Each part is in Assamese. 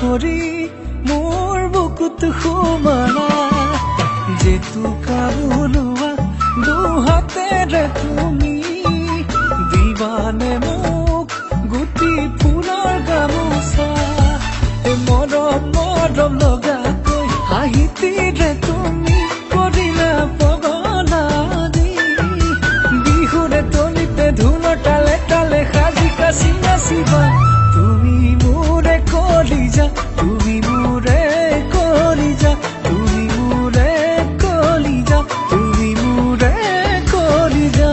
কৰি মোৰ বুকুত সোমালা জেতুকা বুলোৱা দুহাতেৰে তুমি দিবানে মোক গুটি ফুলৰ গামোচা মৰম মৰম লগাকৈ হাঁহিতিৰে তুমি কৰিলা পগলা দি বিহুৰে তলিতে ঢোলৰ তালে তালে সাজি কাচি নাচিবা তুমি মোৰে কলিজা তুমি মোৰে কলিজা তুমি মোৰে কলিজা তুমি মোৰে কলিজা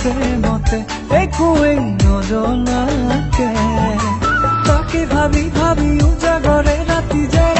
প্ৰেমতে একোৱেই নজনাকে তাকে ভাবি ভাবি উজাগৰে ৰাতি যায়